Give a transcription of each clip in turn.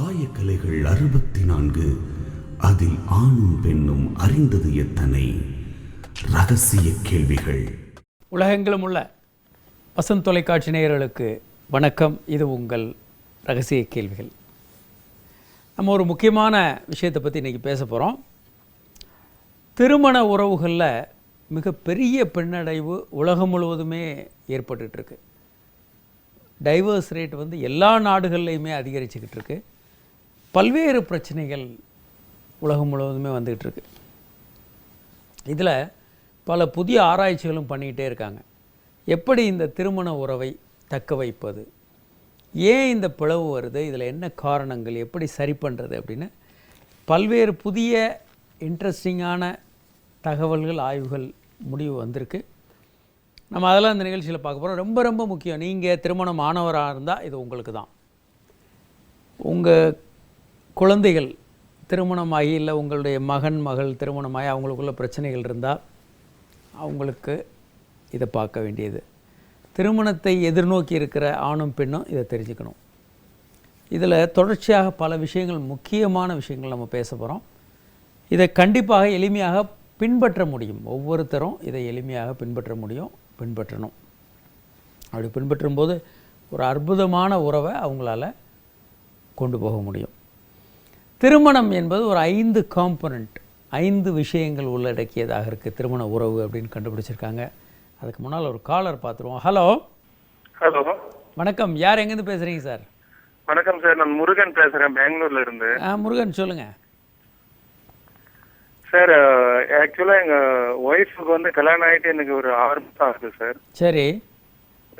ஆயக்கலைகள் 64 அதில் ஆணும் பெண்ணும் அறிந்தது எத்தனை ரகசிய கேள்விகள். உலகெங்கிலும் உள்ள வசந்த் தொலைக்காட்சி நேயர்களுக்கு வணக்கம். இது உங்கள் ரகசிய கேள்விகள். நம்ம ஒரு முக்கியமான விஷயத்தை பற்றி இன்றைக்கி பேச போகிறோம். திருமண உறவுகளில் மிகப்பெரிய பின்னடைவு உலகம் முழுவதுமே ஏற்பட்டுருக்கு. டைவர்ஸ் ரேட் வந்து எல்லா நாடுகள்லையுமே அதிகரிச்சுக்கிட்டு இருக்கு. பல்வேறு பிரச்சனைகள் உலகம் முழுவதுமே வந்துக்கிட்டு இருக்கு. இதில் பல புதிய ஆராய்ச்சிகளும் பண்ணிக்கிட்டே இருக்காங்க. எப்படி இந்த திருமண உறவை தக்க வைப்பது, ஏன் இந்த பிளவு வருது, இதில் என்ன காரணங்கள், எப்படி சரி பண்ணுறது அப்படின்னு பல்வேறு புதிய இன்ட்ரெஸ்டிங்கான தகவல்கள், ஆய்வுகள், முடிவு வந்திருக்கு. நம்ம அதெல்லாம் இந்த நிகழ்ச்சியில் பார்க்க போகிறோம். ரொம்ப ரொம்ப முக்கியம். நீங்கள் திருமணம் ஆனவராக இருந்தால் இது உங்களுக்கு தான். உங்கள் குழந்தைகள் திருமணமாகி இல்லை உங்களுடைய மகன் மகள் திருமணமாகி அவங்களுக்குள்ள பிரச்சனைகள் இருந்தால் அவங்களுக்கு இதை பார்க்க வேண்டியது. திருமணத்தை எதிர்நோக்கி இருக்கிற ஆணும் பெண்ணும் இதை தெரிஞ்சுக்கணும். இதில் தொடர்ச்சியாக பல விஷயங்கள், முக்கியமான விஷயங்கள் நம்ம பேச போகிறோம். இதை கண்டிப்பாக எளிமையாக பின்பற்ற முடியும். ஒவ்வொருத்தரும் இதை எளிமையாக பின்பற்ற முடியும், பின்பற்றணும். அப்படி பின்பற்றும் போது ஒரு அற்புதமான உறவை அவங்களால கொண்டு போக முடியும். திருமணம் என்பது ஒரு 5 காம்பனண்ட், 5 விஷயங்கள் உள்ளடக்கியதாக இருக்குது திருமண உறவு அப்படின்னு கண்டுபிடிச்சிருக்காங்க. அதுக்கு முன்னால் ஒரு காலர் பார்த்துருவோம். ஹலோ. ஹலோ, வணக்கம். யார் எங்கேருந்து பேசுகிறீங்க சார்? வணக்கம் சார், நான் முருகன் பேசுகிறேன், பெங்களூர்ல இருந்து. முருகன் சொல்லுங்கள் சார். ஆக்சுவலாக எங்கள் ஒய்ஃபுக்கு வந்து கல்யாணம் ஆகிட்டு எனக்கு ஒரு 6 மாதம் ஆகுது சார். சரி.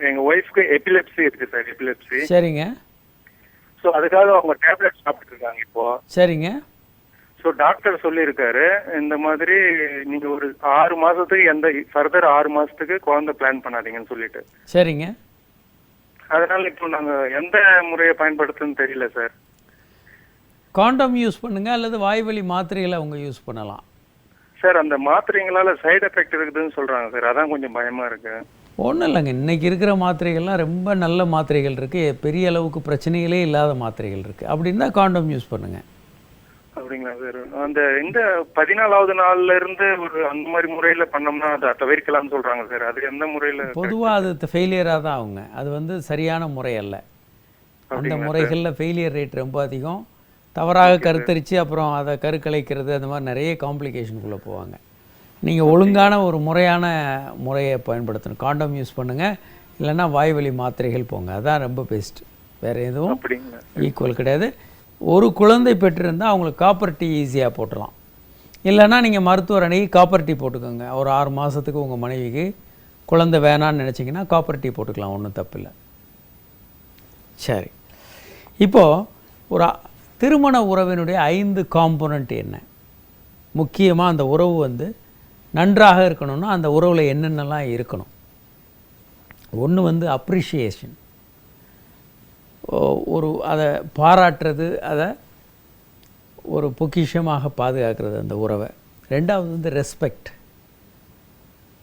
எங்கள் ஒய்ஃபுக்கு எபிலெப்சி இருக்குது சார், எபிலெப்சி. சரிங்க. ஸோ அதுக்காக அவங்க டேப்லெட் சாப்பிட்டு இருக்காங்க இப்போ. சரிங்க. ஸோ டாக்டர் சொல்லியிருக்காரு, இந்த மாதிரி நீங்கள் ஒரு 6 மாதத்துக்கு எந்த ஃபர்தர் 6 மாதத்துக்கு குழந்தை பிளான் பண்ணாதீங்கன்னு சொல்லிட்டு. சரிங்க. அதனால இப்போ நாங்கள் எந்த முறையை பயன்படுத்துன்னு தெரியல சார். காண்டம் யூஸ் பண்ணுங்கள் அல்லது வாய்வழி மாத்திரைகளை அவங்க யூஸ் பண்ணலாம். சார், அந்த மாத்திரைங்களால சைடு எஃபெக்ட் இருக்குதுன்னு சொல்கிறாங்க சார், அதான் கொஞ்சம் பயமாக இருக்கு. ஒன்றும் இல்லைங்க, இன்றைக்கி இருக்கிற மாத்திரைகள்லாம் ரொம்ப நல்ல மாத்திரைகள் இருக்குது, பெரிய அளவுக்கு பிரச்சனைகளே இல்லாத மாத்திரைகள் இருக்குது. அப்படின்னா காண்டம் யூஸ் பண்ணுங்கள். அப்படிங்களா சார்? அந்த இந்த 14வது நாள்ல இருந்து ஒரு அந்த மாதிரி முறையில் பண்ணோம்னா அதை தவிர்க்கலாம்னு சொல்கிறாங்க சார். அது எந்த முறையில்? பொதுவாக அது ஃபெயிலியராக தான் ஆகுங்க. அது வந்து சரியான முறை அல்ல. அந்த முறைகளில் ஃபெயிலியர் ரேட் ரொம்ப அதிகம். தவறாக கருத்தரித்து அப்புறம் அதை கருக்கலைக்கிறது, அந்த மாதிரி நிறைய காம்ப்ளிகேஷனுக்குள்ளே போவாங்க. நீங்கள் ஒழுங்கான ஒரு முறையான முறையை பயன்படுத்தணும். காண்டம் யூஸ் பண்ணுங்கள், இல்லைன்னா வாய்வழி மாத்திரைகள் போங்க. அதான் ரொம்ப பெஸ்ட். வேறு எதுவும் ஈக்குவல் கிடையாது. ஒரு குழந்தை பெற்றிருந்தால் அவங்களுக்கு காப்பர் டீ ஈஸியாக போட்டலாம். இல்லைன்னா நீங்கள் மருத்துவர் அணுகி காப்பர் டீ போட்டுக்கோங்க. ஒரு 6 மாதத்துக்கு உங்கள் மனைவிக்கு குழந்தை வேணான்னு நினச்சிங்கன்னா காப்பர் டீ போட்டுக்கலாம், ஒன்றும் தப்பில்லை. சரி, இப்போது ஒரு திருமண உறவினுடைய 5 காம்போனண்ட் என்ன? முக்கியமாக அந்த உறவு வந்து நன்றாக இருக்கணும்னா அந்த உறவில் என்னென்னலாம் இருக்கணும்? ஒன்று வந்து அப்ரிஷியேஷன், ஒரு அதை பாராட்டுறது, அதை ஒரு பொக்கிஷமாக பாதுகாக்கிறது அந்த உறவை. ரெண்டாவது வந்து ரெஸ்பெக்ட்.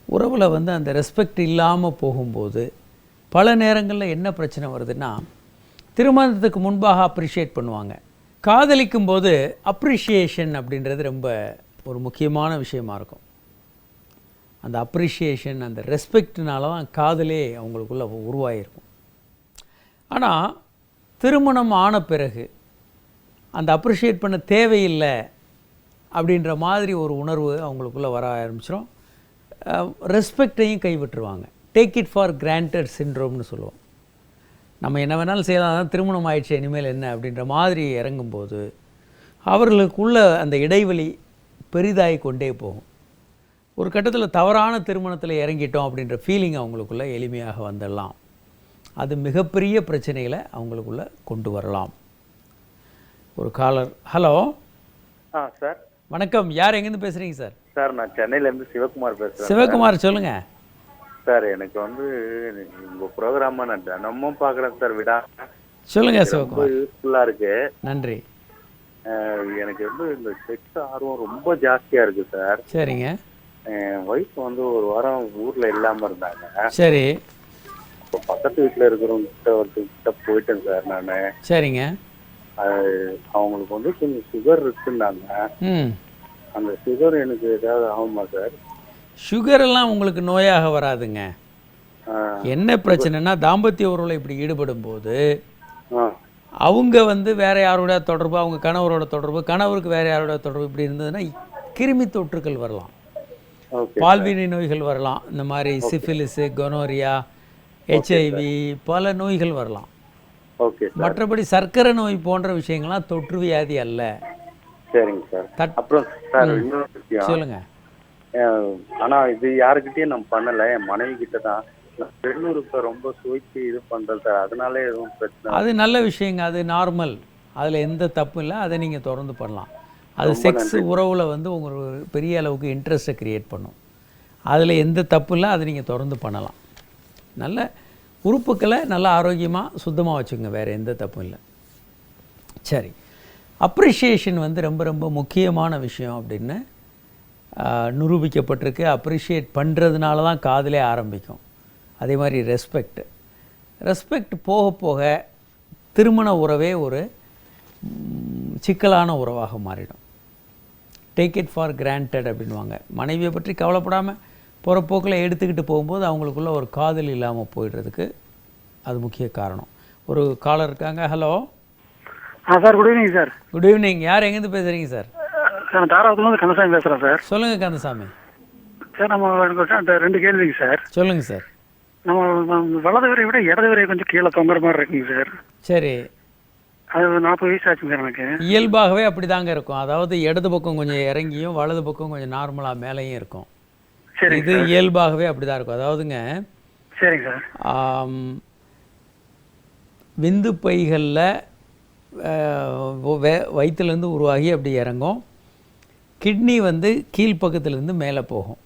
உறவில் வந்து அந்த ரெஸ்பெக்ட் இல்லாமல் போகும்போது பல நேரங்களில் என்ன பிரச்சனை வருதுன்னா, திருமணத்துக்கு முன்பாக அப்ரிஷியேட் பண்ணுவாங்க. காதலிக்கும் போது அப்ரிஷியேஷன் அப்படின்றது ரொம்ப ஒரு முக்கியமான விஷயமா இருக்கும். அந்த அப்ரிஷியேஷன், அந்த ரெஸ்பெக்ட்னால தான் காதலே அவங்களுக்குள்ள உருவாகிருக்கும். ஆனால் திருமணம் ஆன பிறகு அந்த அப்ரிஷியேட் பண்ண தேவையில்லை அப்படின்ற மாதிரி ஒரு உணர்வு அவங்களுக்குள்ளே வர ஆரம்பிச்சிடும். ரெஸ்பெக்டையும் கைவிட்டுருவாங்க. டேக் இட் ஃபார் கிராண்டட் சிண்ட்ரோம்னு சொல்லுவோம். நம்ம என்ன வேணாலும் செய்யலாம், தான் திருமணம் ஆயிடுச்சு, இனிமேல் என்ன அப்படின்ற மாதிரி இறங்கும்போது அவர்களுக்குள்ள அந்த இடைவெளி பெரிதாகி கொண்டே போகும். ஒரு கட்டத்தில் தவறான திருமணத்தில் இறங்கிட்டோம் அப்படின்ற ஃபீலிங் அவங்களுக்குள்ள எளிமையாக வந்துடலாம். அது மிகப்பெரிய பிரச்சனைகளை அவங்களுக்குள்ள கொண்டு வரலாம். ஒரு காலர். ஹலோ. சார் வணக்கம். யார் எங்கேருந்து பேசுகிறீங்க சார்? சார், நான் சென்னையிலேருந்து சிவகுமார் பேசுகிறேன். சிவகுமார் சொல்லுங்கள் சார். எனக்கு வந்து உங்கள் ப்ரோக்ராமை நான் தினமும் பார்க்குறேன் சார், விடா. சொல்லுங்கள் சிவகுமார். ரொம்ப யூஸ்ஃபுல்லாக இருக்குது. நன்றி. எனக்கு வந்து இந்த செக்ஸ் ஆர்வம் ரொம்ப ஜாஸ்தியாக இருக்குது சார். சரிங்க. என் ஒய்ஃப் வந்து ஒரு வாரம் ஊரில் இல்லாமல் இருந்தாங்க. சரி. இப்போ பக்கத்து வீட்டில் இருக்கிறவங்க கிட்ட ஒருத்தர்கிட்ட போயிட்டேன் சார் நான். சரிங்க. அவங்களுக்கு வந்து கொஞ்சம் சுகர் இருக்குன்னாங்க. அந்த சுகர் எனக்கு ஏதாவது ஆகுமா சார்? சுகர் எல்லாம் உங்களுக்கு நோயாக வராதுங்க. என்ன பிரச்சனைனா தாம்பத்திய உறவில் இப்படி ஈடுபடும் போது அவங்க வந்து வேற யாரோட தொடர்பு, அவங்க கணவரோட தொடர்பு, கணவருக்கு வேற யாரோட தொடர்பு இப்படி இருந்ததுன்னா கிருமி தொற்றுக்கள் வரலாம், பால்வினை நோய்கள் வரலாம். இந்த மாதிரி சிஃபிலிஸு, கொனோரியா, HIV பல நோய்கள் வரலாம். மற்றபடி சர்க்கரை நோய் போன்ற விஷயங்கள்லாம் தொற்று வியாதி அல்ல. சரிங்க சார். அப்புறம் சார் இன்னொரு விஷயம் சொல்லுங்க. ஆனா இது யாருக்கிட்டையும் நான் பண்ணல, என் மனைவி கிட்ட தான். பெண்ணூருக்கு ரொம்ப சுவைச்சு இது பண்றது சார், அதனால எதுவும் பிரச்சனை? அது நல்ல விஷயங்க, அது நார்மல், அதில் எந்த தப்பும் இல்லை. அதை நீங்கள் தொடர்ந்து பண்ணலாம். அது செக்ஸ் உறவில் வந்து உங்களுக்கு பெரிய அளவுக்கு இன்ட்ரெஸ்ட்டை க்ரியேட் பண்ணும். அதில் எந்த தப்பு இல்லை, அதை நீங்கள் தொடர்ந்து பண்ணலாம். நல்ல உறுப்புக்களை நல்லா ஆரோக்கியமாக சுத்தமாக வச்சுக்கோங்க, வேறு எந்த தப்பும் இல்லை. சரி, அப்ரிஷியேஷன் வந்து ரொம்ப ரொம்ப முக்கியமான விஷயம் அப்படின்னு நிரூபிக்கப்பட்டிருக்கு. அப்ரிஷியேட் பண்ணுறதுனால தான் காதலே ஆரம்பிக்கும். அதே மாதிரி ரெஸ்பெக்ட் போக போக திருமண உறவே ஒரு சிக்கலான உறவாக மாறிடும். டேக் இட் ஃபார் கிராண்டட் அப்படின்வாங்க. மனைவியை பற்றி கவலைப்படாமல் போகிற போக்கில் எடுத்துக்கிட்டு போகும்போது அவங்களுக்குள்ள ஒரு காதல் இல்லாமல் போயிடுறதுக்கு அது முக்கிய காரணம். ஒரு காலர் இருக்காங்க. Hello sir, good evening sir. Good evening. யார் எங்கேருந்து பேசுகிறீங்க சார்? சார் நான் தாராபுரத்துலேருந்து கந்தசாமி பேசுகிறேன் சார். சொல்லுங்கள் கந்தசாமி. சார் நம்ம 2 கேள்விங்க சார். சொல்லுங்கள் சார். நம்ம வலது வரையை விட இடது வரையை கொஞ்சம் கீழே தொங்குற மாதிரி இருக்குங்க சார். சரி, அது 40 வயசு ஆச்சுங்க சார் எனக்கு. இயல்பாகவே அப்படி தாங்க இருக்கும். அதாவது இடது பக்கம் கொஞ்சம் இறங்கியும் வலது பக்கம் கொஞ்சம் நார்மலாக மேலேயும் இருக்கும். சரி, இது இயல்பாகவே அப்படி தான் இருக்கும். அதாவதுங்க, சரிங்க சார், விந்து பைகளில் வயிற்றுலேருந்து உருவாகி அப்படி இறங்கும். கிட்னி வந்து கீழ்ப்பக்கத்துலேருந்து மேலே போகும்.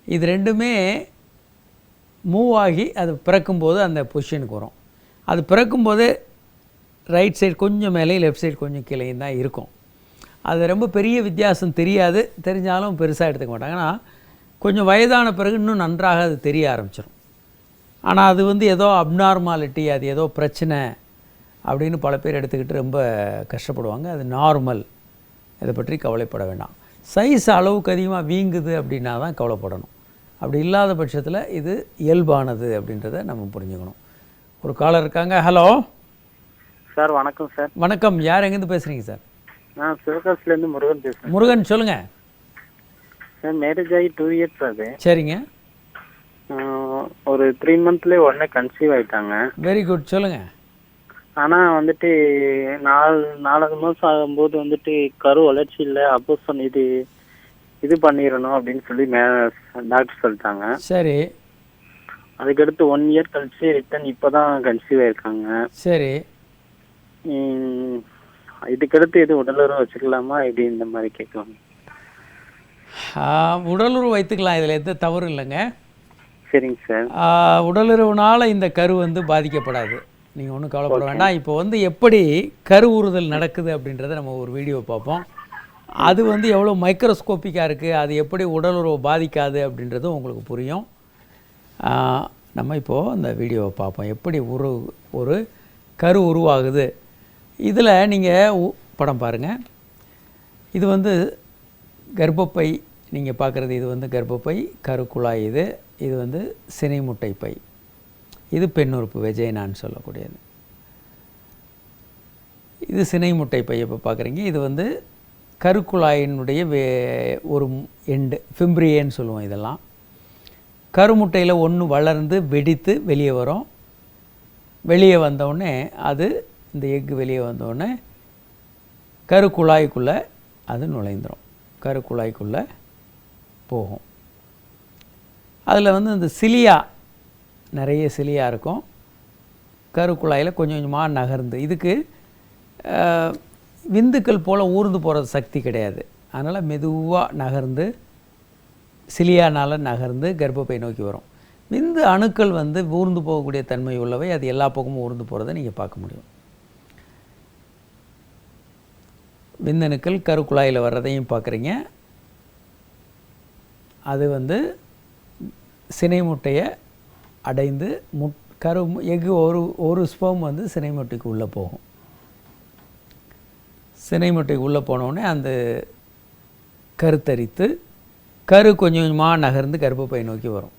இது ரெண்டுமே மூவ் ஆகி அது பிறக்கும்போது அந்த பொசிஷனுக்கு வரும். அது பிறக்கும்போது ரைட் சைடு கொஞ்சம் மேலே, லெஃப்ட் சைடு கொஞ்சம் கீழேயும் தான் இருக்கும். அது ரொம்ப பெரிய வித்தியாசம் தெரியாது, தெரிஞ்சாலும் பெருசாக எடுத்துக்க மாட்டாங்க. ஆனால் கொஞ்சம் வயதான பிறகு இன்னும் நன்றாக அது தெரிய ஆரம்பிச்சிடும். ஆனால் அது வந்து ஏதோ அப்நார்மாலிட்டி, அது ஏதோ பிரச்சனை அப்படின்னு பல பேர் எடுத்துக்கிட்டு ரொம்ப கஷ்டப்படுவாங்க. அது நார்மல், இதை பற்றி கவலைப்பட வேண்டாம். சைஸ் அளவுக்கு அதிகமாக வீங்குது அப்படின்னா தான் கவலைப்படணும். அப்படி இல்லாத பட்சத்தில் இது இயல்பானது அப்படின்றத நம்ம புரிஞ்சுக்கணும். ஒரு காலர் இருக்காங்க. Hello sir. வணக்கம் சார். வணக்கம். யார் எங்கேருந்து பேசுகிறீங்க சார்? நான் சிவகாசிலேருந்து முருகன் பேசுகிறேன். முருகன், சொல்லுங்கள் சார். மேரேஜ் ஆகி 2 இயர்ஸ் ஆகுது. சரிங்க. ஒரு 3 மந்த்லேயே உடனே கன்சீவ் ஆகிட்டாங்க. வெரி குட், சொல்லுங்கள். ஆனால் வந்துட்டு 4 மாதம் ஆகும்போது வந்துட்டு கரு வளர்ச்சி இல்லை, அபோஷன் இது பண்ணிடணும் அப்படின்னு சொல்லி டாக்டர் சொல்லிட்டாங்க. சரி. அதுக்கடுத்து 1 இயர் கழிச்சு ரிட்டன் இப்போ தான் கன்சீவ் ஆயிருக்காங்க. சரி. இதுக்கடுத்து இது உடலுறவு வச்சுக்கலாமா இப்படி இந்த மாதிரி கேட்கலாம்? உடலுறவு வைத்துக்கலாம், இதில் எந்த தவறும் இல்லைங்க. சரிங்க சார். உடலுறவுனால இந்த கரு வந்து பாதிக்கப்படாது, நீங்கள் ஒன்றும் கவலைப்பட வேண்டாம். இப்போ வந்து எப்படி கரு உறுதல் நடக்குது அப்படின்றத நம்ம ஒரு வீடியோ பார்ப்போம். அது வந்து எவ்வளோ மைக்ரோஸ்கோப்பிக்காக இருக்குது, அது எப்படி உடலுறவு பாதிக்காது அப்படின்றது உங்களுக்கு புரியும். நம்ம இப்போது அந்த வீடியோவை பார்ப்போம், எப்படி ஒரு கரு உருவாகுது. இதில் நீங்கள் படம் பாருங்கள். இது வந்து கர்ப்பப்பை நீங்கள் பார்க்குறது. இது வந்து கர்ப்பப்பை, கருக்குழாய். இது வந்து சினை முட்டை பை. இது பெண்ணுறுப்பு, வெஜைனான்னு சொல்லக்கூடியது. இது சினை முட்டை பை இப்போ பார்க்குறீங்க. இது வந்து கருக்குழாயினுடைய ஒரு எண்டு, ஃபிம்ப்ரியேன்னு சொல்லுவோம். இதெல்லாம் கருமுட்டையில் ஒன்று வளர்ந்து வெடித்து வெளியே வரும். வெளியே வந்தவுடனே அது இந்த எக்கு வெளியே வந்தவுடனே கருக்குழாய்க்குள்ளே அது நுழைந்துடும், கருக்குழாய்க்குள்ளே போகும். அதில் வந்து இந்த சிலியா, நிறைய சிலியா இருக்கும். கருக்குழாயில் கொஞ்சம் கொஞ்சமாக நகர்ந்து, இதுக்கு விந்துக்கள் போல் ஊர்ந்து போகிறது சக்தி கிடையாது. அதனால் மெதுவாக நகர்ந்து சிலியானால் நகர்ந்து கர்ப்பப்பை நோக்கி வரும். விந்து அணுக்கள் வந்து ஊர்ந்து போகக்கூடிய தன்மை உள்ளவை. அது எல்லா பக்கமும் ஊர்ந்து போகிறத நீங்கள் பார்க்க முடியும். விந்தணுக்கள் கருக்குழாயில் வர்றதையும் பார்க்குறீங்க. அது வந்து சினை முட்டையை அடைந்து எக்கு ஒரு ஸ்பெர்ம் வந்து சினை முட்டைக்கு உள்ளே போகும். சினை முட்டை உள்ளே போனோடனே அந்த கருத்தரித்து கரு கொஞ்சம் கொஞ்சமாக நகர்ந்து கர்ப்பப்பை நோக்கி வரும்.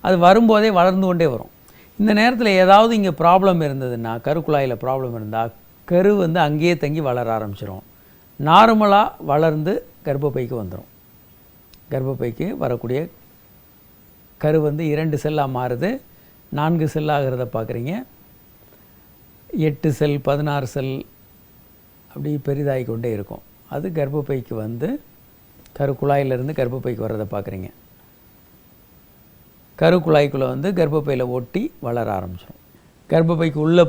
அது வரும்போதே வளர்ந்து கொண்டே வரும். இந்த நேரத்தில் ஏதாவது இங்கே ப்ராப்ளம் இருந்ததுன்னா, கருக்குழாயில் ப்ராப்ளம் இருந்தால் கரு வந்து அங்கேயே தங்கி வளர ஆரம்பிச்சிடும். நார்மலாக வளர்ந்து கர்ப்பப்பைக்கு வந்துடும். கர்ப்பப்பைக்கு வரக்கூடிய கரு வந்து 2 செல்லாக மாறுது, 4 செல்லாகிறத பார்க்குறீங்க. 8 செல் 16 செல் அப்படி பெரிதாகி கொண்டே இருக்கும். அது கர்ப்பப்பைக்கு வந்து கருக்குழாயிலிருந்து கர்ப்பப்பைக்கு வர்றதை பார்க்குறீங்க. கருக்குழாய்க்குள்ளே வந்து கர்ப்பப்பையில் ஒட்டி வளர ஆரம்பிச்சிடும். கர்ப்பப்பைக்கு உள்ளே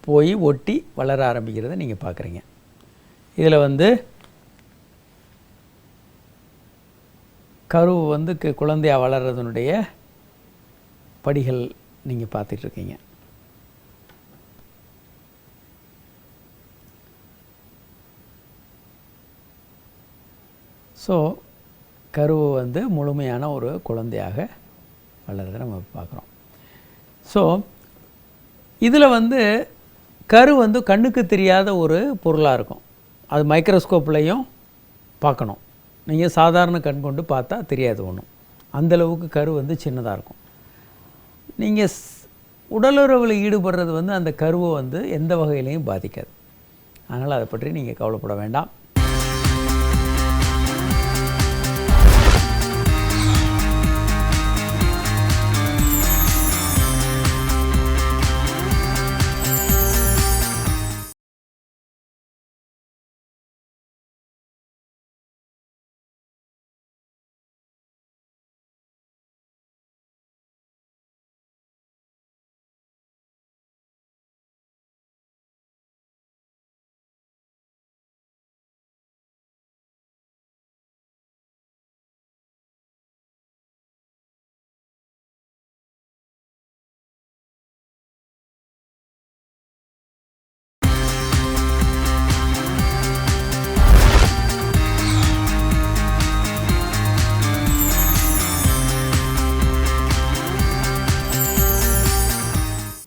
போய் ஒட்டி வளர ஆரம்பிக்கிறத நீங்கள் பார்க்குறீங்க. இதில் வந்து கரு வந்து குழந்தையாக வளர்கிறதுனுடைய படிகள் நீங்கள் பார்த்துட்ருக்கீங்க. ஸோ கருவை வந்து முழுமையான ஒரு குழந்தையாக வளர்கிறத நம்ம பார்க்குறோம். ஸோ இதில் வந்து கரு வந்து கண்ணுக்கு தெரியாத ஒரு பொருளாக இருக்கும். அது மைக்ரோஸ்கோப்லேயும் பார்க்கணும். நீங்கள் சாதாரண கண் கொண்டு பார்த்தா தெரியாது ஒன்றும். அந்தளவுக்கு கரு வந்து சின்னதாக இருக்கும். நீங்கள் உடலுறவில் ஈடுபடுறது வந்து அந்த கருவை வந்து எந்த வகையிலையும் பாதிக்காது. அதனால் அதை பற்றி நீங்கள் கவலைப்பட வேண்டாம்.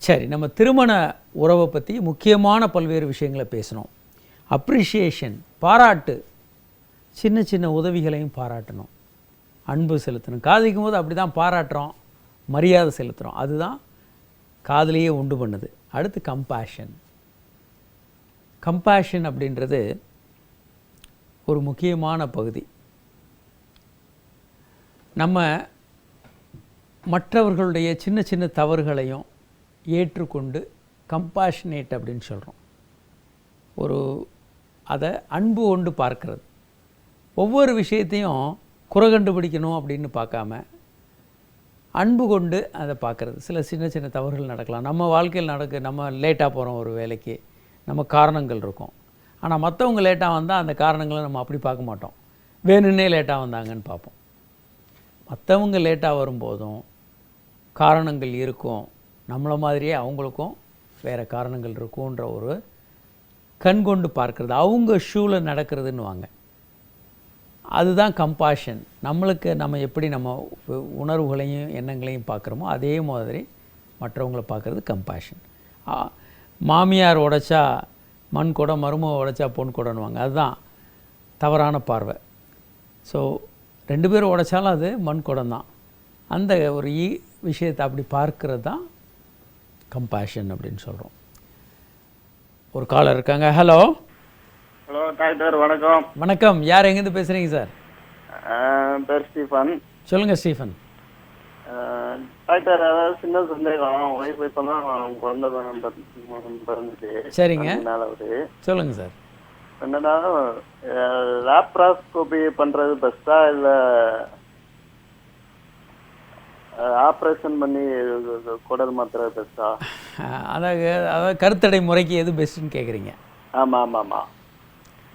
சரி, நம்ம திருமண உறவை பற்றி முக்கியமான பல்வேறு விஷயங்களை பேசணும். அப்ரிஷியேஷன், பாராட்டு, சின்ன சின்ன உதவிகளையும் பாராட்டணும், அன்பு செலுத்தணும். காதலிக்கும் போது அப்படி தான் பாராட்டுறோம், மரியாதை செலுத்துகிறோம். அதுதான் காதலையே உண்டு பண்ணுது. அடுத்து கம்பேஷன். கம்பேஷன் அப்படின்றது ஒரு முக்கியமான பகுதி. நம்ம மற்றவர்களுடைய சின்ன சின்ன தவறுகளையும் ஏற்றுக்கொண்டு கம்பேஷனேட் அப்படின்னு சொல்கிறோம். அதை அன்பு கொண்டு பார்க்கிறது. ஒவ்வொரு விஷயத்தையும் குறை கண்டுபிடிக்கணும் அப்படின்னு பார்க்காம அன்பு கொண்டு அதை பார்க்குறது. சில சின்ன சின்ன தவறுகள் நடக்கலாம். நம்ம வாழ்க்கையில் நம்ம லேட்டாக போகிறோம் ஒரு வேலைக்கு, நம்ம காரணங்கள் இருக்கும். ஆனால் மற்றவங்க லேட்டாக வந்தால் அந்த காரணங்களை நம்ம அப்படி பார்க்க மாட்டோம், வேணுன்னே லேட்டாக வந்தாங்கன்னு பார்ப்போம். மற்றவங்க லேட்டாக வரும்போதும் காரணங்கள் இருக்கும். நம்மளை மாதிரியே அவங்களுக்கும் வேறு காரணங்கள் இருக்குன்ற ஒரு கண் கொண்டு பார்க்குறது, அவங்க ஷூவில் நடக்கிறதுன்னு வாங்க. அதுதான் கம்பேஷன். நம்ம எப்படி நம்ம உணர்வுகளையும் எண்ணங்களையும் பார்க்குறோமோ அதே மாதிரி மற்றவங்களை பார்க்குறது கம்பேஷன். மாமியார் உடைச்சா மண் குடம், மருமக உடைச்சா பொன் குடம்னுவாங்க. அதுதான் தவறான பார்வை. ஸோ 2 பேரும் உடைச்சாலும் அது மண் குடம் தான். அந்த ஒரு விஷயத்தை அப்படி பார்க்கறது தான் கம்பேஷன் அப்படின்னு சொல்கிறோம். ஒரு காலர் இருக்காங்க. ஹலோ. ஹலோ டாக்டர், வணக்கம். வணக்கம். யார் எங்கேருந்து பேசுகிறீங்க சார்? பேர் ஸ்டீஃபன். சொல்லுங்கள் ஸ்டீஃபன். டாக்டர், அதாவது சின்ன சந்தேகம். ஒய்ஃப் இப்போ தான் குழந்தை பிறந்துச்சு. சரிங்க, சொல்லுங்கள் சார். என்னன்னா, லாப்ராஸ்கோபி பண்ணுறது பெஸ்ட்டா இல்லை ஆப்ரேஷன் பண்ணி குடல் மாத்திரை பெஸ்ட்டா? அதாவது கருத்தடை முறைக்கு எது பெஸ்ட்டுன்னு கேட்குறீங்க? ஆமாம் ஆமாம் ஆமாம்.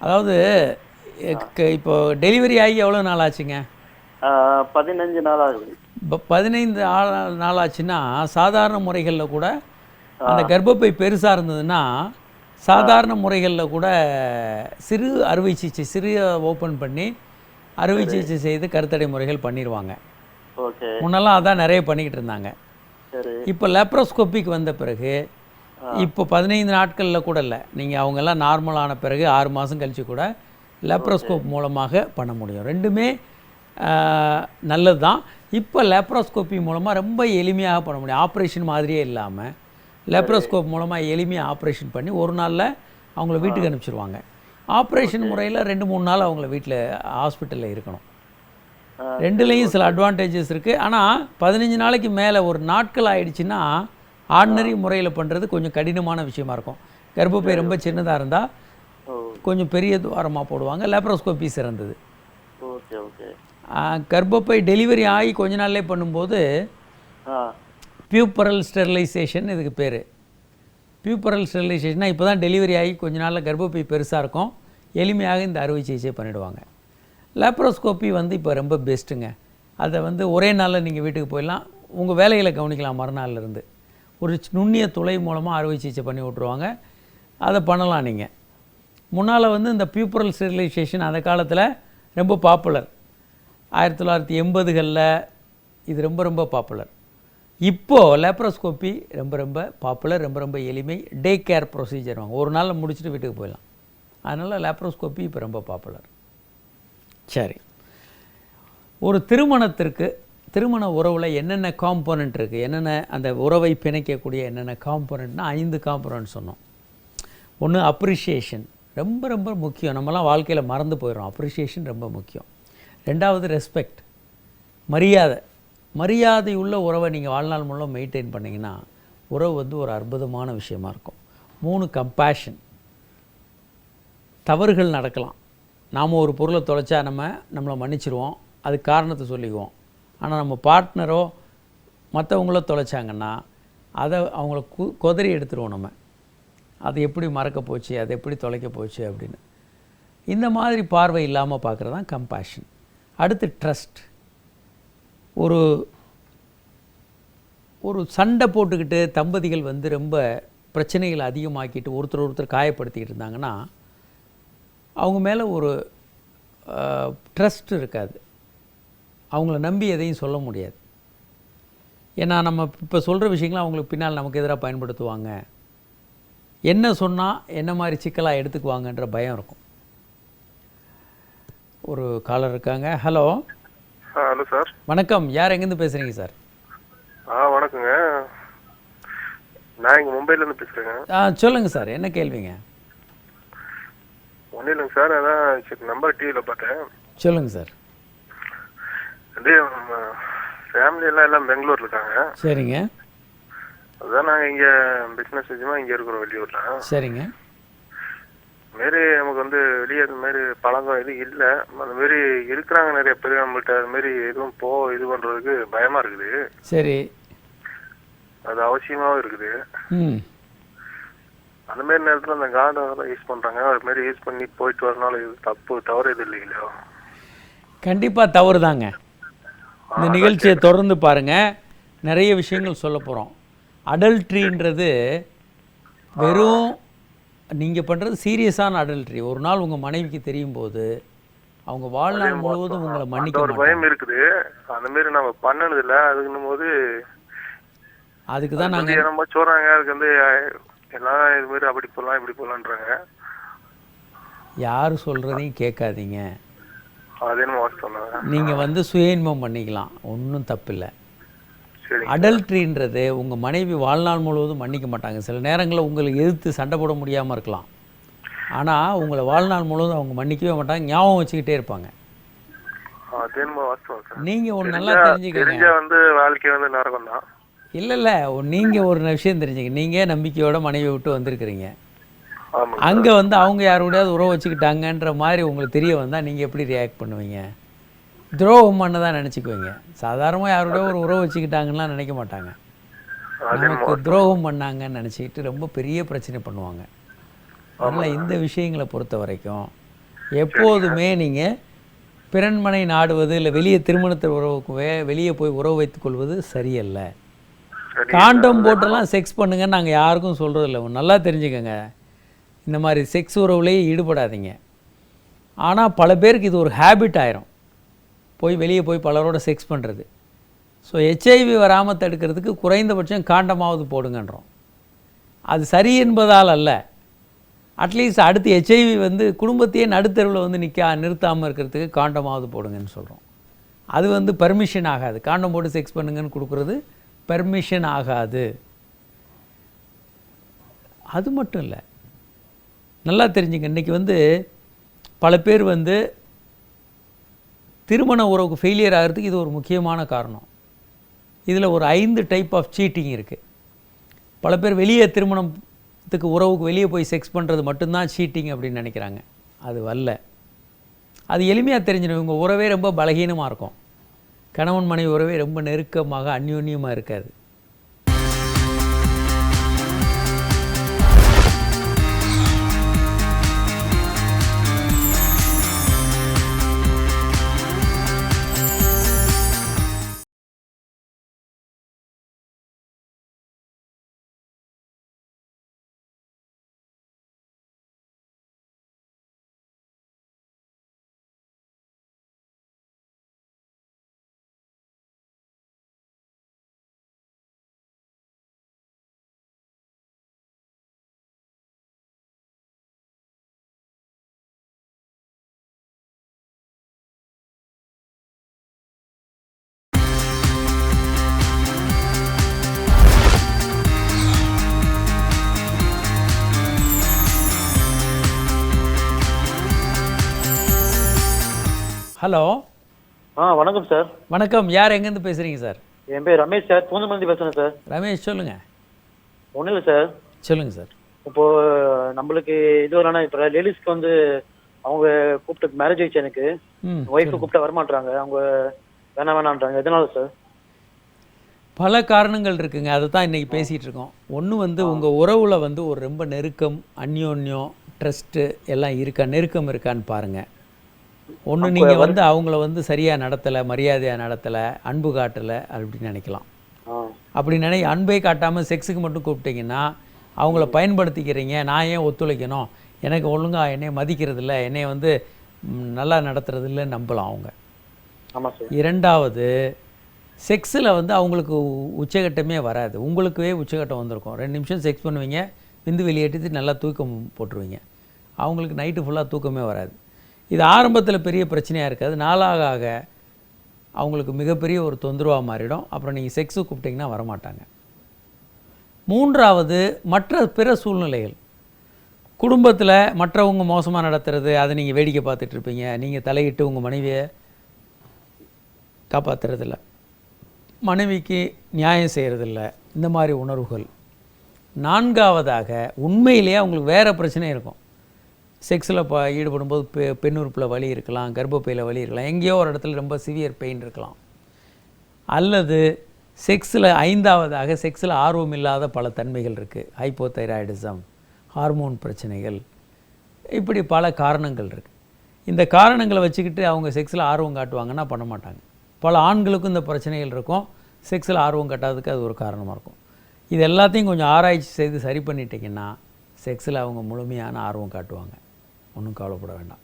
அதாவது இப்போ டெலிவரி ஆகி எவ்வளோ நாள் ஆச்சுங்க? 15 நாள் ஆகுது. இப்போ 15 நாள் ஆச்சுன்னா சாதாரண முறைகளில் கூட அந்த கர்ப்பப்பை பெருசாக இருந்ததுன்னா சாதாரண முறைகளில் கூட சிறு அறுவை சிகிச்சை, சிறிய ஓப்பன் பண்ணி அறுவை சிகிச்சை செய்து கருத்தடை முறைகள் பண்ணிடுவாங்க. முன்னெல்லாம் அதான் நிறைய பண்ணிக்கிட்டு இருந்தாங்க. இப்போ லேப்ரோஸ்கோபிக் வந்த பிறகு இப்போ 15 நாட்களில் கூட இல்லை, நீங்கள் அவங்கெல்லாம் நார்மலான பிறகு 6 மாதம் கழித்து கூட லேப்ரோஸ்கோப் மூலமாக பண்ண முடியும். ரெண்டுமே நல்லது தான். இப்போ லேப்ரோஸ்கோப்பி மூலமாக ரொம்ப எளிமையாக பண்ண முடியும். ஆப்ரேஷன் மாதிரியே இல்லாமல் லேப்ரோஸ்கோப் மூலமாக எளிமையாக ஆப்ரேஷன் பண்ணி ஒரு நாளில் அவங்கள வீட்டுக்கு அனுப்பிச்சிடுவாங்க. ஆப்ரேஷன் முறையில் 2-3 நாள் அவங்கள வீட்டில் ஹாஸ்பிட்டலில் இருக்கணும். ரெண்டுலேயும் சில அட்வான்டேஜஸ் இருக்குது. ஆனால் 15 நாளைக்கு மேலே ஒரு நாட்கள் ஆயிடுச்சுன்னா ஆர்டினரி முறையில் பண்ணுறது கொஞ்சம் கடினமான விஷயமா இருக்கும். கர்ப்பப்பை ரொம்ப சின்னதாக இருந்தால் கொஞ்சம் பெரிய துவாரமாக போடுவாங்க. லேப்ரோஸ்கோப்பி சிறந்தது. Okay okay. கர்ப்பப்பை டெலிவரி ஆகி கொஞ்ச நாள்லே பண்ணும்போது பியூப்பரல் ஸ்டெரிலைசேஷன் இதுக்கு பேர். பியூப்பரல் ஸ்டெரிலைசேஷன்னா இப்போ தான் டெலிவரி ஆகி கொஞ்ச நாளில் கர்ப்பப்பை பெருசாக இருக்கும், எளிமையாக இந்த அறுவை சிகிச்சை பண்ணிவிடுவாங்க. லேப்ரோஸ்கோப்பி இப்போ ரொம்ப பெஸ்ட்டுங்க. அதை ஒரே நாளில் நீங்கள் வீட்டுக்கு போயிடலாம், உங்கள் வேலைகளை கவனிக்கலாம். மறுநாள்லேருந்து ஒரு நுண்ணிய துளை மூலமாக அறுவை சிகிச்சை பண்ணி விட்ருவாங்க. அதை பண்ணலாம். நீங்கள் முன்னால் இந்த பியூப்பரல் ஸ்டெரிலைசேஷன் அந்த காலத்தில் ரொம்ப பாப்புலர். 1980களில் இது ரொம்ப ரொம்ப பாப்புலர். இப்போது லேப்ரோஸ்கோப்பி ரொம்ப ரொம்ப பாப்புலர், ரொம்ப ரொம்ப எளிமை. டே கேர் ப்ரொசீஜர் வாங்க, ஒரு நாளில் முடிச்சுட்டு வீட்டுக்கு போயிடலாம். அதனால் லேப்ரோஸ்கோப்பி இப்போ ரொம்ப பாப்புலர். சரி, ஒரு திருமண உறவில் என்னென்ன காம்போனன்ட் இருக்குது, என்னென்ன அந்த உறவை பிணைக்கக்கூடிய என்னென்ன காம்போனன்ட்னா 5 காம்போனன்ட் சொன்னோம். ஒன்று அப்ரிஷியேஷன், ரொம்ப ரொம்ப முக்கியம். நம்மலாம் வாழ்க்கையில் மறந்து போயிடும். அப்ரிஷியேஷன் ரொம்ப முக்கியம். 2வது ரெஸ்பெக்ட், மரியாதை உள்ள உறவை நீங்கள் வாழ்நாள் மூலம் மெயின்டைன் பண்ணிங்கன்னா உறவு ஒரு அற்புதமான விஷயமா இருக்கும். 3 கம்பேஷன், தவறுகள் நடக்கலாம். நாம் ஒரு பொருளை தொலைச்சா நம்மளை மன்னிச்சிருவோம், அதுக்கு காரணத்தை சொல்லிக்குவோம். ஆனால் நம்ம பார்ட்னரோ மற்றவங்களோ தொலைச்சாங்கன்னா அதை அவங்கள கொதறி எடுத்துருவோம். நம்ம அது எப்படி மறக்க போச்சு, அது எப்படி தொலைக்க போச்சு அப்படின்னு. இந்த மாதிரி பார்வை இல்லாமல் பார்க்குறது தான் கம்பேஷன். அடுத்து ட்ரஸ்ட். ஒரு சண்டை போட்டுக்கிட்டு தம்பதிகள் ரொம்ப பிரச்சனைகளை அதிகமாக்கிட்டு ஒருத்தர் காயப்படுத்திக்கிட்டு இருந்தாங்கன்னா அவங்க மேலே ஒரு ட்ரஸ்ட் இருக்காது. அவங்கள நம்பி எதையும் சொல்ல முடியாது. ஏன்னா நம்ம இப்போ சொல்கிற விஷயங்களை அவங்களுக்கு பின்னால் நமக்கு எதிராக பயன்படுத்துவாங்க, என்ன சொன்னால் என்ன மாதிரி சிக்கலாக எடுத்துக்குவாங்கன்ற பயம் இருக்கும். ஒரு காலர் இருக்காங்க. ஹலோ. Hello sir. வணக்கம். யார் எங்கேருந்து பேசுகிறீங்க சார்? வணக்கங்க, நான் இங்கே மும்பையிலேருந்து பேசுகிறேங்க. சொல்லுங்கள் சார், என்ன கேள்விங்க? ஒன்றும் இல்லைங்க சார், அதான் நம்பர் டிவியில் பார்த்தேன். சொல்லுங்கள் சார். ஃபேமிலி எல்லாம் பெங்களூர்ல இருக்காங்க. சரிங்க. அதுதான் நாங்கள் இங்கே பிஸ்னஸ் விஷயமா இங்கே இருக்கிறோம் வெளியூர்ல. சரிங்க. மாரி நமக்கு வெளியே அது மாதிரி பழக்கம் எதுவும் இல்லை. அந்த மாரி இருக்கிறாங்க நிறைய பேர் நம்மள்கிட்ட. அது மாதிரி எதுவும் இது பண்ணுறதுக்கு பயமாக இருக்குது. சரி. அது அவசியமாகவும் இருக்குது. அந்த மாதிரி நேரத்தில் அந்த கார்டெல்லாம் யூஸ் பண்ணுறாங்க. அது மாதிரி யூஸ் பண்ணி போயிட்டு வரனால இது தவறு எது இல்லைங்களோ? கண்டிப்பாக தவறு தாங்க. இந்த நிகழ்ச்சியை தொடர்ந்து பாருங்கள், நிறைய விஷயங்கள் சொல்ல போகிறோம். அடல்ட்ரின்றது வெறும் நீங்கள் பண்ணுறது சீரியஸான அடல்ட்ரி. ஒரு நாள் உங்கள் மனைவிக்கு தெரியும் போது அவங்க வாழ்நாள் முழுவதும் உங்களை மன்னிக்க மாட்டாங்க. பயம் இருக்குது. அந்த மாதிரி நம்ம பண்ணது இல்லை. அதுக்குன்னும் போது அதுக்கு தான் நாங்கள் நம்ம சொல்கிறாங்க. அதுக்கு எல்லாம் இது மாதிரி அப்படி போகலாம் இப்படி போகலான்றாங்க. யார் சொல்கிறதையும் கேட்காதீங்க. அதே நீங்கள் சுய இன்பம் பண்ணிக்கலாம், ஒன்றும் தப்பில்லை. அடல்ட்ரின்றது உங்கள் மனைவி வாழ்நாள் முழுவதும் மன்னிக்க மாட்டாங்க. சில நேரங்களில் உங்களுக்கு எதிர்த்து சண்டை போட முடியாமல் இருக்கலாம், ஆனால் உங்களை வாழ்நாள் முழுவதும் அவங்க மன்னிக்கவே மாட்டாங்க, ஞாபகம் வச்சுக்கிட்டே இருப்பாங்க. நீங்கள் ஒன்று நல்லா தெரிஞ்சுக்கங்க, வாழ்க்கை நரகம் தான். இல்லை நீங்கள் ஒரு விஷயம் தெரிஞ்சுக்க. நீங்கள் நம்பிக்கையோட மனைவியை விட்டு வந்திருக்கிறீங்க. அங்கே அவங்க யாரோடையாவது உறவு வச்சுக்கிட்டாங்கன்ற மாதிரி உங்களுக்கு தெரிய வந்தால் நீங்கள் எப்படி ரியாக்ட் பண்ணுவீங்க? துரோகம் பண்ண தான் நினச்சிக்குவீங்க. சாதாரணமாக யாரோட ஒரு உறவு வச்சுக்கிட்டாங்கலாம் நினைக்க மாட்டாங்க. நமக்கு துரோகம் பண்ணாங்கன்னு நினச்சிக்கிட்டு ரொம்ப பெரிய பிரச்சனை பண்ணுவாங்க. அதனால் இந்த விஷயங்களை பொறுத்த வரைக்கும் எப்போதுமே நீங்கள் பிறன்மனை நாடுவது இல்லை வெளியே திருமணத்தை உறவுக்கு வெளியே போய் உறவு வைத்துக் கொள்வது சரியல்ல. காண்டம் போட்டெல்லாம் செக்ஸ் பண்ணுங்கன்னு நாங்கள் யாருக்கும் சொல்கிறதில்ல. நல்லா தெரிஞ்சுக்கோங்க, இந்த மாதிரி செக்ஸ் உறவுலேயே ஈடுபடாதீங்க. ஆனால் பல பேருக்கு இது ஒரு ஹேபிட் ஆயிரும், வெளியே போய் பலரோட செக்ஸ் பண்ணுறது. ஸோ HIV வராமல் தடுக்கிறதுக்கு குறைந்தபட்சம் காண்டமாவது போடுங்கன்றோம். அது சரி என்பதால் அல்ல, அட்லீஸ்ட் அடுத்து ஹெச்ஐவி வந்து குடும்பத்தையே நடுத்தருவில் வந்து நிறுத்தாமல் இருக்கிறதுக்கு காண்டமாவது போடுங்கன்னு சொல்கிறோம். அது வந்து பெர்மிஷன் ஆகாது. காண்டம் போட்டு செக்ஸ் பண்ணுங்கன்னு கொடுக்குறது பெர்மிஷன் ஆகாது. அது மட்டும் இல்லை, நல்லா தெரிஞ்சுங்க, இன்றைக்கி வந்து பல பேர் வந்து திருமண உறவுக்கு ஃபெயிலியர் ஆகிறதுக்கு இது ஒரு முக்கியமான காரணம். இதில் ஒரு 5 டைப் ஆஃப் சீட்டிங் இருக்குது. பல பேர் வெளியே திருமணத்துக்கு உறவுக்கு வெளியே போய் செக்ஸ் பண்ணுறது மட்டும்தான் சீட்டிங் அப்படின்னு நினைக்கிறாங்க. அது வரல. அது எளிமையாக தெரிஞ்சிடும். இவங்க உறவே ரொம்ப பலகீனமாக இருக்கும். கணவன் மனைவி உறவே ரொம்ப நெருக்கமாக அந்யோன்யமாக இருக்காது. ஹலோ. வணக்கம் சார். வணக்கம். யார் எங்கேருந்து பேசுகிறீங்க சார்? என் பேர் ரமேஷ் சார், பூந்தமல்லி பேசுகிறேன் சார். ரமேஷ், சொல்லுங்கள். ஒன்றும் இல்லை சார். சொல்லுங்கள் சார். இப்போது நம்மளுக்கு இது வரலான்னா, இப்போ லேடிஸ்க்கு வந்து அவங்க கூப்பிட்டு மேரேஜ் ஆயிடுச்சு. எனக்கு ஒய்ஃபு கூப்பிட்டா வரமாட்டாங்க, அவங்க வேணான்றாங்க. எதனால சார்? பல காரணங்கள் இருக்குங்க. அதை தான் இன்றைக்கி பேசிகிட்டு இருக்கோம். ஒன்று வந்து உங்கள் உறவில் வந்து ஒரு ரொம்ப நெருக்கம், அந்யோன்யம், ட்ரஸ்ட்டு எல்லாம் நெருக்கம் இருக்கான்னு பாருங்கள். ஒன்று நீங்கள் வந்து அவங்கள வந்து சரியாக நடத்தலை, மரியாதையாக நடத்தலை, அன்பு காட்டலை அப்படின்னு நினைக்கலாம். அப்படி அன்பை காட்டாமல் செக்ஸுக்கு மட்டும் கூப்பிட்டீங்கன்னா அவங்கள பயன்படுத்திக்கிறீங்க. நான் ஏன் ஒத்துழைக்கணும், எனக்கு ஒழுங்காக என்னை மதிக்கிறதில்ல, என்னை வந்து நல்லா நடத்துறதில்லன்னு நம்பலாம் அவங்க. ஆமாம் சார். இரண்டாவது, செக்ஸில் வந்து அவங்களுக்கு உச்சகட்டமே வராது, உங்களுக்குவே உச்சகட்டம் வந்திருக்கும். 2 நிமிஷம் செக்ஸ் பண்ணுவீங்க, விந்து வெளியேற்றி நல்லா தூக்கம் போட்டுருவீங்க. அவங்களுக்கு நைட்டு ஃபுல்லாக தூக்கமே வராது. இது ஆரம்பத்தில் பெரிய பிரச்சனையாக இருக்காது, நாளாக ஆக அவங்களுக்கு மிகப்பெரிய ஒரு தொந்தரவாக மாறிடும். அப்புறம் நீங்கள் செக்ஸு கூப்பிட்டிங்கன்னா வரமாட்டாங்க. மூன்றாவது, மற்ற பிற சூழ்நிலைகள். குடும்பத்தில் மற்றவங்க மோசமாக நடத்துறது, அதை நீங்கள் வேடிக்கை பார்த்துட்ருப்பீங்க. நீங்கள் தலையிட்டு உங்கள் மனைவியை காப்பாற்றுறதில்ல, மனைவிக்கு நியாயம் செய்கிறதில்ல, இந்த மாதிரி உணர்வுகள். நான்காவதாக, உண்மையிலேயே அவங்களுக்கு வேறு பிரச்சனை இருக்கும். செக்ஸில் ஈடுபடும்போது பெண் உறுப்பில் வலி இருக்கலாம், கர்ப்பப்பையில் வலி இருக்கலாம், எங்கேயோ ஒரு இடத்துல ரொம்ப சிவியர் பெயின் இருக்கலாம். அல்லது செக்ஸில் 5ஆவதாக செக்ஸில் ஆர்வம் இல்லாத பல தன்மைகள் இருக்குது. ஹைப்போதைராய்டிசம், ஹார்மோன் பிரச்சனைகள், இப்படி பல காரணங்கள் இருக்குது. இந்த காரணங்களை வச்சுக்கிட்டு அவங்க செக்ஸில் ஆர்வம் காட்டுவாங்கன்னா பண்ண மாட்டாங்க. பல ஆண்களுக்கும் இந்த பிரச்சனைகள் இருக்கும். செக்ஸில் ஆர்வம் காட்டாததுக்கு அது ஒரு காரணமாக இருக்கும். இது எல்லாத்தையும் கொஞ்சம் ஆராய்ச்சி செய்து சரி பண்ணிட்டீங்கன்னா செக்ஸில் அவங்க முழுமையான ஆர்வம் காட்டுவாங்க. ஒன்றும் கவலைப்பட வேண்டாம்.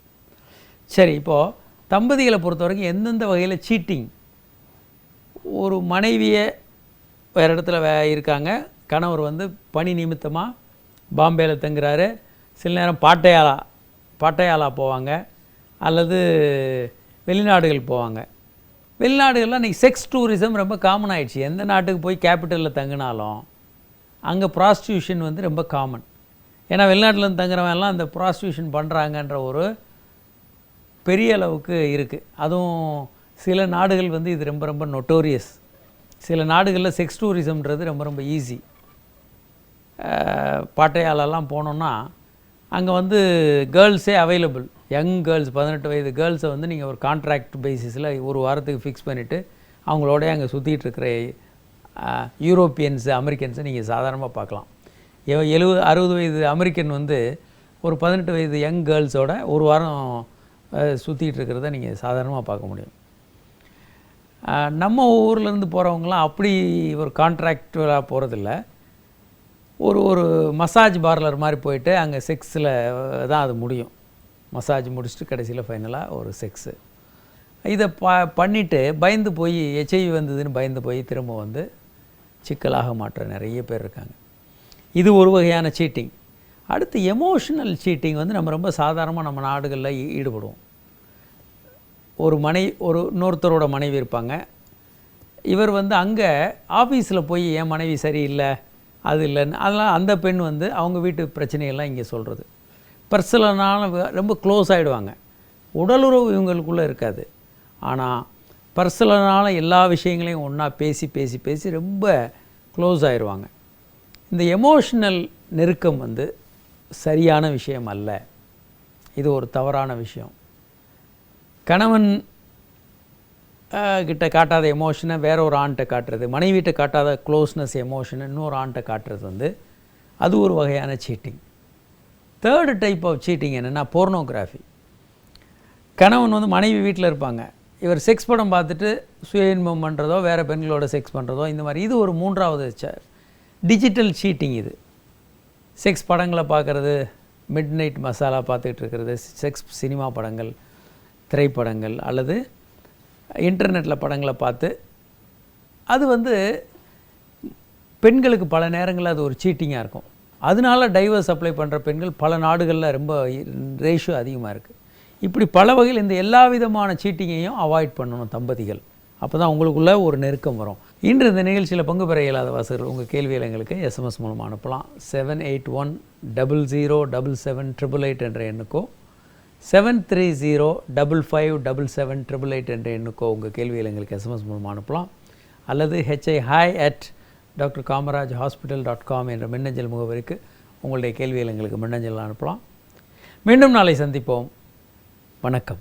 சரி, இப்போது தம்பதிகளை பொறுத்த வரைக்கும் எந்தெந்த வகையில் சீட்டிங், ஒரு மனைவியை வேறு இடத்துல இருக்காங்க, கணவர் வந்து பணி நிமித்தமாக பாம்பேயில் தங்குறாரு, சில நேரம் பாட்டையாலா போவாங்க, அல்லது வெளிநாடுகள் போவாங்க. வெளிநாடுகள்லாம் இன்றைக்கி செக்ஸ் டூரிசம் ரொம்ப காமன் ஆகிடுச்சு. எந்த நாட்டுக்கு போய் கேபிட்டலில் தங்கினாலும் அங்கே ப்ராஸ்டியூஷன் வந்து ரொம்ப காமன். ஏன்னா வெளிநாட்டிலேருந்து தங்குறவங்கலாம் அந்த ப்ராஸ்டியூஷன் பண்ணுறாங்கன்ற ஒரு பெரிய அளவுக்கு இருக்குது. அதுவும் சில நாடுகள் வந்து இது ரொம்ப ரொம்ப நொட்டோரியஸ். சில நாடுகளில் செக்ஸ் டூரிசம்ன்றது ரொம்ப ரொம்ப ஈஸி. பாட்டையாலெல்லாம் போனோன்னா அங்கே வந்து கேர்ள்ஸே அவைலபிள். யங் கேர்ள்ஸ், 18 வயது கேர்ள்ஸை வந்து நீங்கள் ஒரு கான்ட்ராக்ட் பேசிஸில் ஒரு வாரத்துக்கு ஃபிக்ஸ் பண்ணிவிட்டு அவங்களோட அங்கே சுற்றிட்டு இருக்கிற யூரோப்பியன்ஸு, அமெரிக்கன்ஸை நீங்கள் சாதாரணமாக பார்க்கலாம். 60 வயது அமெரிக்கன் வந்து ஒரு 18 வயது யங் கேர்ள்ஸோட ஒரு வாரம் சுற்றிட்டு இருக்கிறத நீங்கள் சாதாரணமாக பார்க்க முடியும். நம்ம ஊர்லேருந்து போகிறவங்களாம் அப்படி ஒரு கான்ட்ராக்டுவலாக போகிறதில்ல. ஒரு மசாஜ் பார்லர் மாதிரி போயிட்டு அங்கே செக்ஸில் தான் அது முடியும். மசாஜ் முடிச்சுட்டு கடைசியில் ஃபைனலாக ஒரு செக்ஸு. இதை பண்ணிவிட்டு பயந்து போய் ஹெச்ஐவி வந்ததுன்னு பயந்து போய் திரும்ப வந்து சிக்கலாக மாற்ற நிறைய பேர் இருக்காங்க. இது ஒரு வகையான சீட்டிங். அடுத்து எமோஷனல் சீட்டிங் வந்து நம்ம ரொம்ப சாதாரணமாக நம்ம நாடுகளில் ஈடுபடுவோம். ஒரு இன்னொருத்தரோட மனைவி இருப்பாங்க. இவர் வந்து அங்கே ஆஃபீஸில் போய் என் மனைவி சரியில்லை அது இல்லைன்னு அதெல்லாம் அந்த பெண் வந்து அவங்க வீட்டு பிரச்சனையெல்லாம் இங்கே சொல்கிறது. பர்சனலான ரொம்ப க்ளோஸ் ஆகிடுவாங்க. உடலுறவு இவங்களுக்குள்ளே இருக்காது. ஆனால் பர்சனலான எல்லா விஷயங்களையும் ஒன்றா பேசி பேசி பேசி ரொம்ப க்ளோஸ் ஆகிடுவாங்க. இந்த எமோஷ்னல் நெருக்கம் வந்து சரியான விஷயம் அல்ல. இது ஒரு தவறான விஷயம். கணவன் கிட்ட காட்டாத எமோஷனை வேற ஒரு ஆண்கிட்ட காட்டுறது, மனைவிட்ட காட்டாத க்ளோஸ்னஸ் எமோஷனை இன்னொரு ஆண்கிட்ட காட்டுறது வந்து அது ஒரு வகையான cheating. Third type of cheating என்னென்னா போர்னோகிராஃபி. கணவன் வந்து மனைவி வீட்டில் இருப்பாங்க, இவர் செக்ஸ் படம் பார்த்துட்டு சுய இன்பம் பண்ணுறதோ வேறு பெண்களோட செக்ஸ் பண்ணுறதோ இந்த மாதிரி, இது ஒரு மூன்றாவது டிஜிட்டல் சீட்டிங். இது செக்ஸ் படங்களை பார்க்குறது, மிட் நைட் மசாலா பார்த்துக்கிட்டு இருக்கிறது, செக்ஸ் சினிமா படங்கள், திரைப்படங்கள் அல்லது இன்டர்நெட்டில் படங்களை பார்த்து அது வந்து பெண்களுக்கு பல நேரங்களில் அது ஒரு சீட்டிங்காக இருக்கும். அதனால டைவர்ஸ் அப்ளை பண்ணுற பெண்கள் பல நாடுகளில் ரொம்ப ரேஷியோ அதிகமாக இருக்குது. இப்படி பல வகையில் இந்த எல்லா விதமான சீட்டிங்கையும் அவாய்ட் பண்ணணும் தம்பதிகள். அப்போ தான் உங்களுக்குள்ளே ஒரு நெருக்கம் வரும். இன்று இந்த நிகழ்ச்சியில் பங்கு பெற இயலாத வாசகர்கள் உங்கள் கேள்வியில் எங்களுக்கு SMS மூலமாக அனுப்பலாம். 7810077788 என்ற எண்ணுக்கோ 7305577888 என்ற எண்ணுக்கோ உங்கள் கேள்வியில் எங்களுக்கு SMS மூலமாக அனுப்பலாம். அல்லது hi@drkamarajhospital.com என்ற மின்னஞ்சல் முகவரிக்கு உங்களுடைய கேள்வியில் எங்களுக்கு மின்னஞ்சல் அனுப்பலாம். மீண்டும் நாளை சந்திப்போம். வணக்கம்.